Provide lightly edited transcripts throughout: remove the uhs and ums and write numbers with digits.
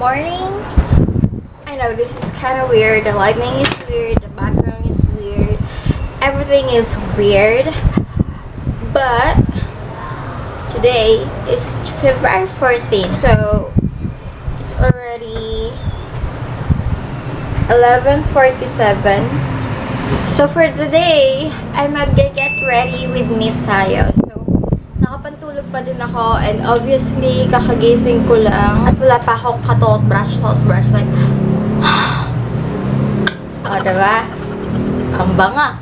morning. I know this is kind of weird. The lighting is weird. The background is weird. Everything is weird. But today is February 14th. So it's already 11:47. So for today, I'm mag-get ready with me tayo. So nakapantulog pa din ako, and obviously kakagising ko lang at wala pa akong ka-toothbrush like oh, diba? Ang banga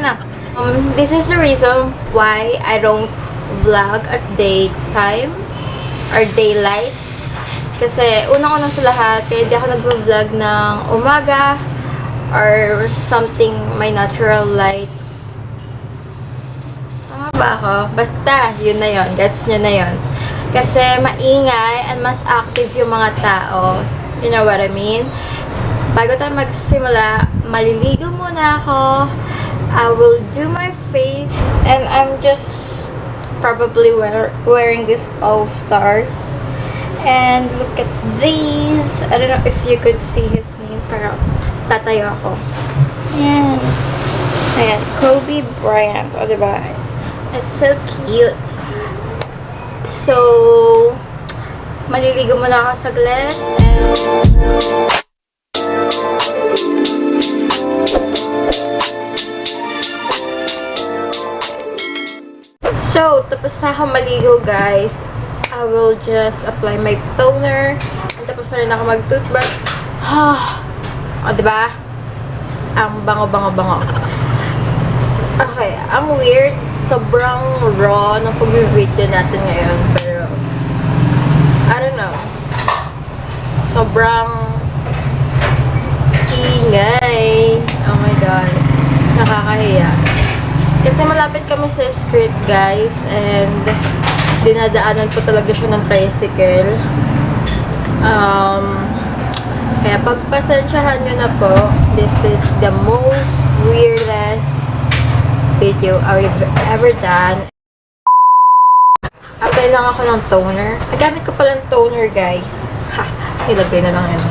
na. This is the reason why I don't vlog at daytime or daylight. Kasi unang-unang sa lahat, kaya hindi ako nag-vlog ng umaga or something, my natural light. Tama ba ako? Basta, yun na yun. Gets nyo na yun. Kasi maingay and mas active yung mga tao. You know what I mean? Bago tayo magsimula, maliligo muna ako. I will do my face. And I'm just probably wearing this All Stars. And look at these. I don't know if you could see his name, pero tatayo ako. Ayan. Ayan. Kobe Bryant. O, diba? It's so cute. So, maliligo muna ako saglit. So, tapos na ako maligo, guys. I will just apply my toner. And tapos na rin ako mag-toothbrush. O, diba? Ang bango. Okay, ang weird. Sobrang raw ng pag-video natin ngayon. Pero, I don't know. Sobrang ingay. Oh my God. Nakakahiya. Kasi malapit kami sa street, guys. And, dinadaanan po talaga siya ng tricycle. Kaya pagpasensyahan nyo na po, this is the most weirdest video I've ever done. Apply lang ako ng toner. Nagamit ko palang toner, guys. Ha! Ilagay na lang yun.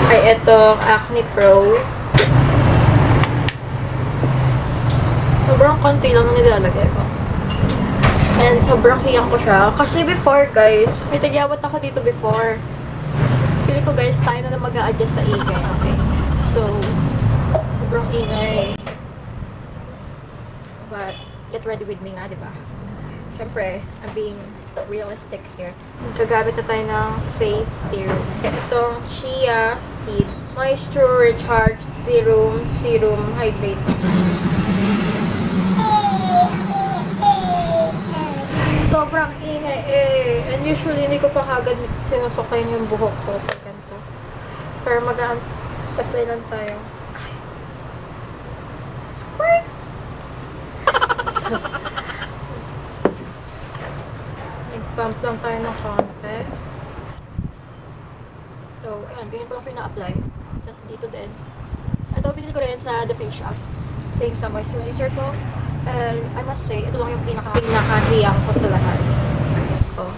Ay, itong Acne Pro. Sobrang konti lang nilalagay ko. And sobrang hiyang ko siya. Kasi before, guys, may tagyawat ako dito before. Feeling ko, guys, tayo na lang mag-a-adjust sa ingay. Okay? So, sobrang ingay. But, get ready with me nga, diba? Siyempre, I'm being realistic here. Gagamit na tayo ng face serum. Itong Chia Seed Moisture Recharge Serum Hydrate. Sobrang ingay eh. And usually, hindi ko pa kagad sinusukayin yung buhok ko pag ganito. Pero mag-apply lang tayo. Ay. Squirt! So, nag-pump lang tayo ng konti. So, ayan. Ganyan ko lang pina-apply. Tapos dito din. Ito, pinili ko rin sa The Face Shop. Same sa moisturizer ko. And I must say, ito lang yung pinakahiyang ko sa lahat. Oh.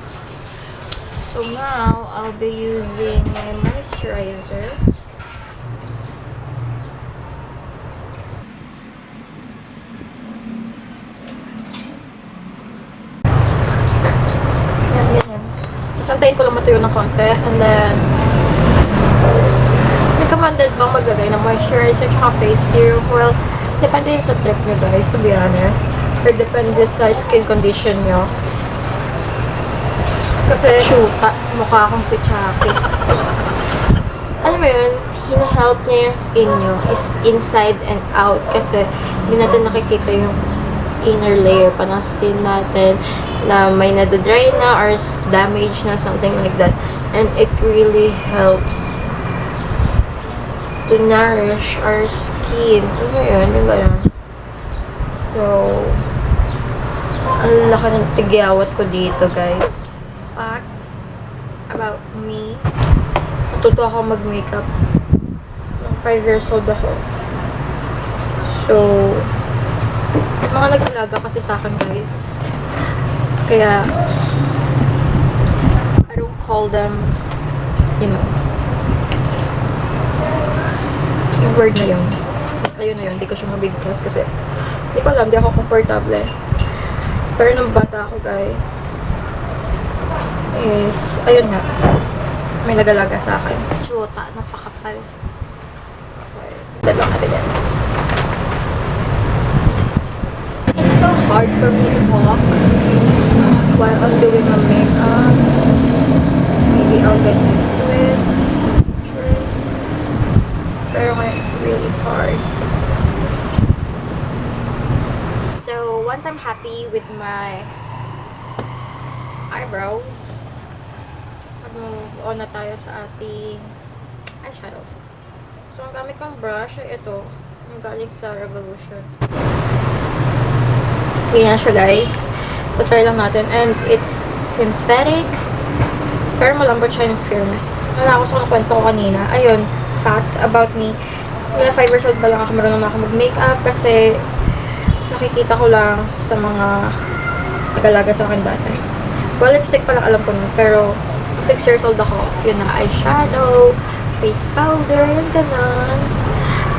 So now, I'll be using my moisturizer. Yan. Tapos antayin ko lang matuyo ng konti. And then, recommended bang maglagay ng moisturizer at face serum? Well, depende yun sa trip nyo, guys, to be honest. Or depende sa skin condition nyo. Kasi, shoota, mukha akong si Chucky. Alam mo yun, hina-help niya yung skin nyo is inside and out. Kasi, hindi natin nakikita yung inner layer pa ng skin natin na may nadadry na or damage na, something like that. And it really helps to nourish our skin. Ano ba yun? Yung gano'n. So, ang laki ng tigyawat ko dito, guys. Facts about me. Natuto ako mag-makeup. 5 years old ako. So, mga nag-alaga kasi sa akin, guys. Kaya, I don't call them you know, yung word na yun. Basta yun na yun, hindi ko siya mabigkas kasi hindi ko alam, hindi ako komportable. Pero nung bata ako, guys, is, ayun nga, may nagalaga sa akin. Shoota, napakapal. Okay, dalawang natin yan. It's so hard for me to talk while I'm doing my makeup. Maybe I'll get used to it. Sure. Pero ngayon, it's really hard. So, once I'm happy with my eyebrows, mag-move on na tayo sa ating eyeshadow. So, ang gamit kong brush ay ito. Yung galing sa Revolution. Ganyan siya, guys. So, try lang natin. And it's synthetic. Pero malambot siya in fairness. Wala ako sa kwento ko kanina. Ayun, fact about me. Simula 5 years old pa lang ako marunong na ako mag-makeup kasi nakikita ko lang sa mga nag-alaga sa akin dati. Well, lipstick pa lang alam ko nun. Pero 6 years old ako. Yun na, eyeshadow, face powder, yun ganun.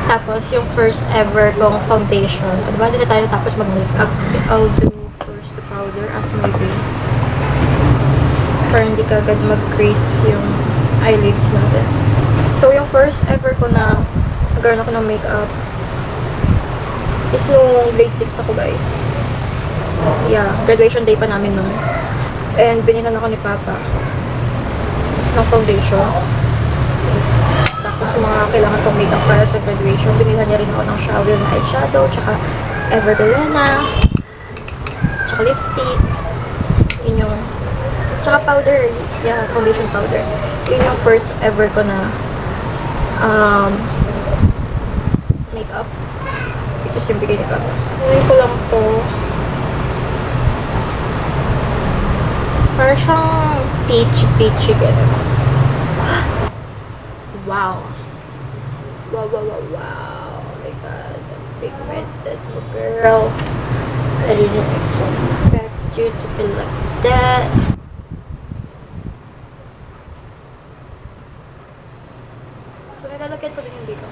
Tapos, yung first ever kong foundation. Diba, hindi na tayo tapos mag-makeup. I'll do first the powder as my base. Para hindi ka agad mag-crease yung eyelids natin. So, yung first ever ko na nagkaroon ako ng makeup is nung grade 6 ako, guys. Yeah, graduation day pa namin nun. And binilan ako ni Papa ng foundation. Tapos yung mga kailangan kong makeup para sa graduation, binilhan niya rin ako ng shower na eyeshadow, tsaka Evergalena, tsaka lipstick, yun yung, tsaka powder, yeah, foundation powder. Yun yung first ever ko na makeup. Which is yung bigay ni Papa. Ngayon ko lang to. Parang siyang peachy gano'n. Wow. Wow. Oh my god. Pigmented girl. I didn't expect you to be like that. So, nilalagyan ko din yung dito.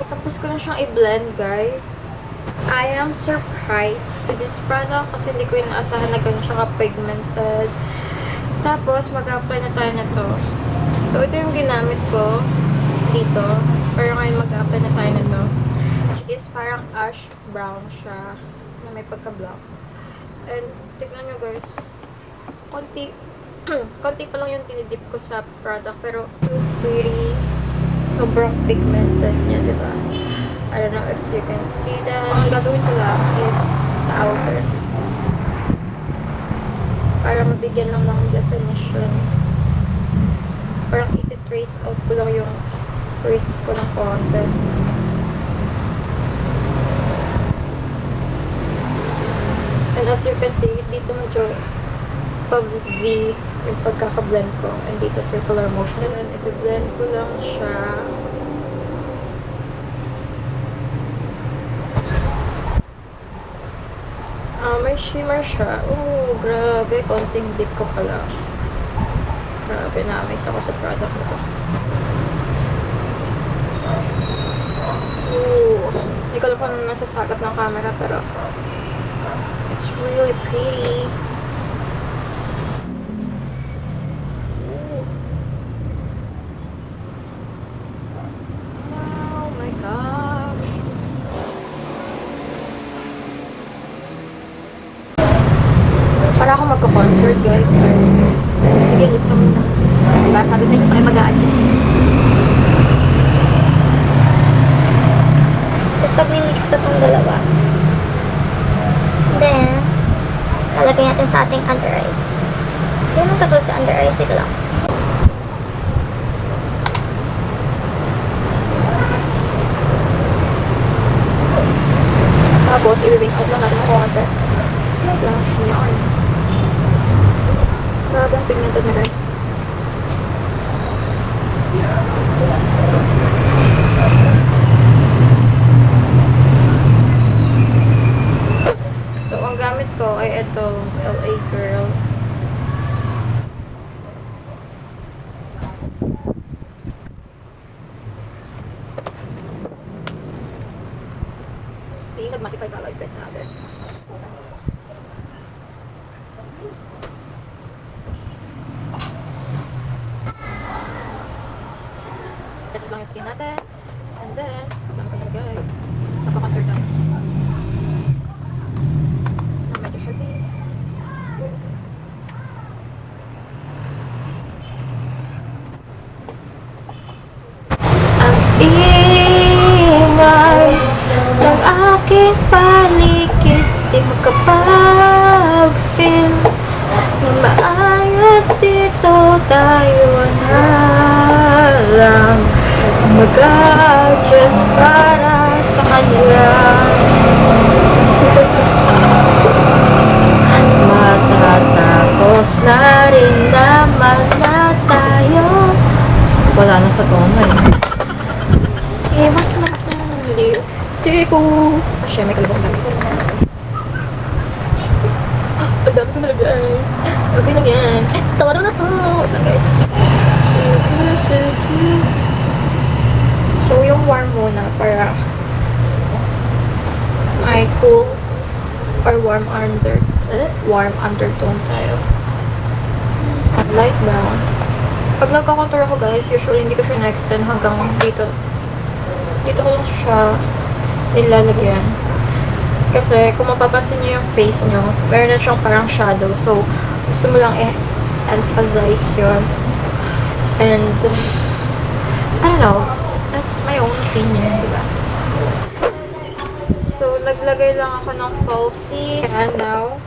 Tapos ko na siyang i-blend, guys. I am surprised with this product kasi hindi ko inaasahan na gano'n siya ka-pigmented. Tapos, mag-apply na tayo na to. So, ito yung ginamit ko dito. Pero ngayon mag-apply na tayo na to. Which is parang ash brown siya na may pagka-black. And, tignan nyo, guys. Konti pa lang yung tinidip ko sa product. Pero, too pretty. Sobrang pigmented niya, diba? I don't know if you can see that. Ang gagawin ko lang is sa outer. Para mabigyan lang ng definition. Parang iti-trace out ko lang yung crease ko ng konti. And as you can see, dito medyo pag-V yung pagkaka-blend ko. And dito circular motion. And i-blend ko lang siya. May shimmer siya. Oh, grabe. Konting dip ko pala. Grabe, na-amaze ako sa product na to. Ooh. Hindi ko alam kung nasasagat ng camera, pero it's really pretty. Ooh. Oh my gosh. Para ako magko-concert, guys. Sige, list ka muna. Diba? Sabi sa inyo tayo mag-a-adjust. Tapos pag mimix ko itong dalawa, then, lalagay natin sa ating under eyes. Hindi naman totoo sa under eyes, dito lang. Tapos, i-wing out lang natin ng konti. Blush yarn. Grabe ang pigmented na, guys. So, ang gamit ko ay itong LA Girl magmatic 5 dollar bet natin. Ito lang yung skin natin. And then, lang ka nalagay. Nagka-counter tayo. Medyo heavy. Ang ingay ng aking paligid, di makapag-feel na maayos dito. Tayo na lang mag-adjust para sa kanila. Matatapos na rin naman na tayo. Wala na sa tono eh. Mas liw. Tiko. Asya, may kalabang dami. Ang dami ko malagay. Okay lang yan. Tawa na to. Guys. So, yung warm muna para may cool or warm undertone tayo. Light brown. Pag nagka-contour ako guys, usually hindi ko siya na-extend hanggang dito. Dito ko lang siya nilalagyan. Kasi kung mapapansin niyo yung face niyo, meron na siyang parang shadow. So, gusto mo lang i-emphasize yun. And, I don't know. That's my own opinion, diba? So, naglagay lang ako ng falsies. And now,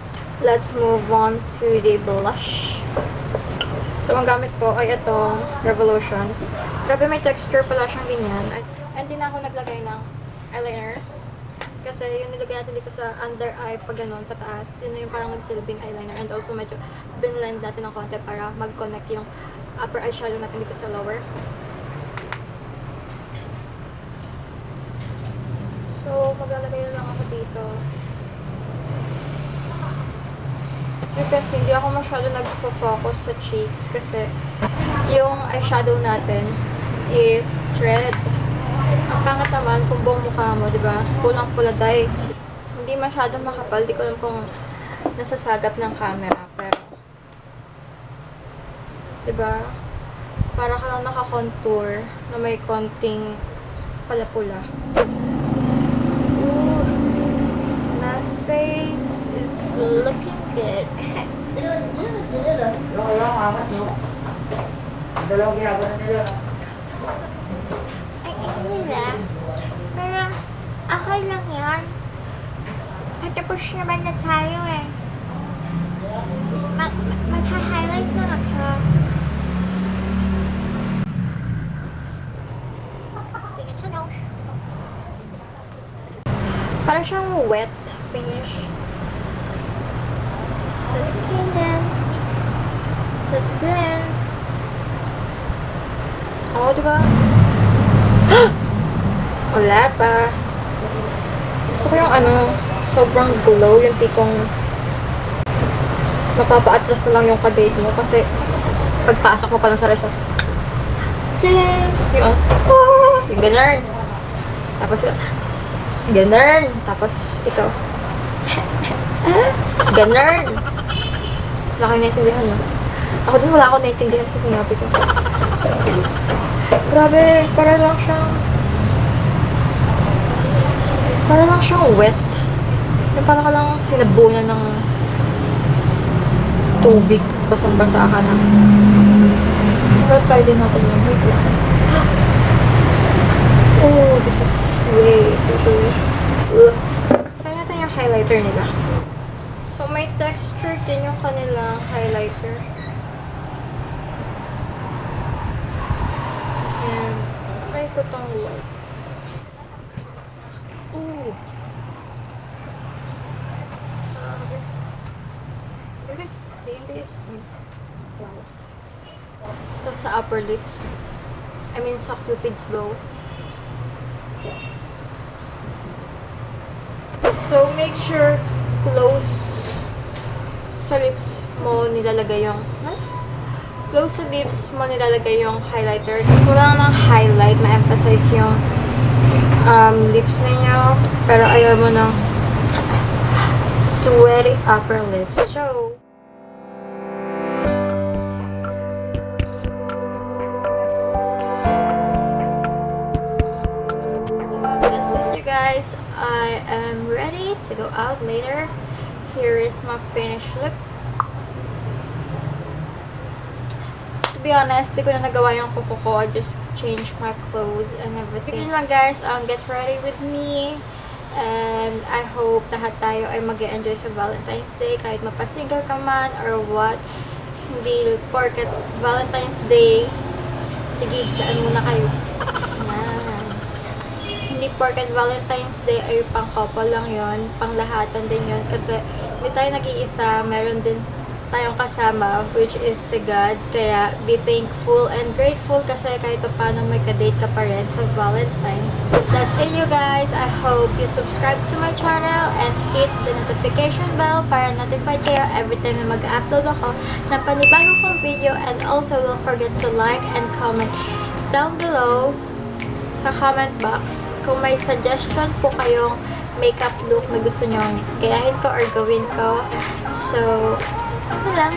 let's move on to the blush. So, ang gamit ko ay itong Revolution. Grabe, may texture pala siyang ganyan. And din ako naglagay ng eyeliner. Kasi yung nilagay natin dito sa under eye, pag ganun, pataas, yun na yung parang nagsilbing eyeliner. And also, medyo binlend natin ng konti para mag-connect yung upper eyeshadow natin dito sa lower. So, maglalagay lang ako dito. As you can see, hindi ako masyado nag-focus sa cheeks kasi yung eyeshadow natin is red. Ang pangit naman kung buong mukha mo, diba? Kulang pula dahil hindi masyado makapal. Di ko alam kung nasasagap ng camera. Pero, diba? Para ka lang naka-contour na may konting pala-pula. Ooh, my face is looking good. Nila. Pero, okay lang yan. Patapos naman na tayo eh. Mag-highlight na ako. Tingin sa nose. Para siyang wet finish. Let's clean then. Let's blend. Oo, diba? Wala pa. Gusto ko yung sobrang glow, yung tipong mapapa-atras na lang yung ka-date mo kasi pagpasok mo pa lang sa resort. Yung ganun. Tapos ganun. Tapos ikaw. Ganun. Wala kayo naintindihan, no? Ako din wala ako naintindihan sa sinabi ko. Grabe, para lang siyang wet. Yung para ka lang sinabunan ng tubig, tapos basang-basa ka na. Pero try din natin yung wait lang. Ooh, this is way too. Try natin yung highlighter nila. So, may texture din yung kanilang highlighter. And, try ko tong white. Ooh. You guys see this? Wow. Tapos sa upper lips. I mean, sa Cupid's bow. So, make sure close sa lips mo nilalagay yung close sa lips mo nilalagay yung highlighter. Kasi wala namang highlight, ma-emphasize yung lips ninyo. Pero ayaw mo ng sweaty upper lips. So, that's it, you guys. I am ready to go out later. Here is my finished look. To be honest, di ko na nagawa yung kuko ko. I just changed my clothes and everything. Yun lang guys, get ready with me. And I hope lahat tayo ay mag-enjoy sa Valentine's Day. Kahit mapasingle ka man or what. Hindi porket Valentine's Day. Sige, daan muna kayo. Yan. Hindi porket Valentine's Day ay pang couple lang yon, pang lahatan din yon. Kasi hindi tayo nag-iisa, meron din tayong kasama, which is si God. Kaya be thankful and grateful kasi kahit pa paano may ka-date ka pa rin sa Valentine's. That's it, you guys. I hope you subscribe to my channel and hit the notification bell para notified kayo every time na mag-upload ako ng panibago kong video. And also don't forget to like and comment down below sa comment box kung may suggestion po kayong makeup look na gusto nyong gayahin ko or gawin ko. So, ano lang.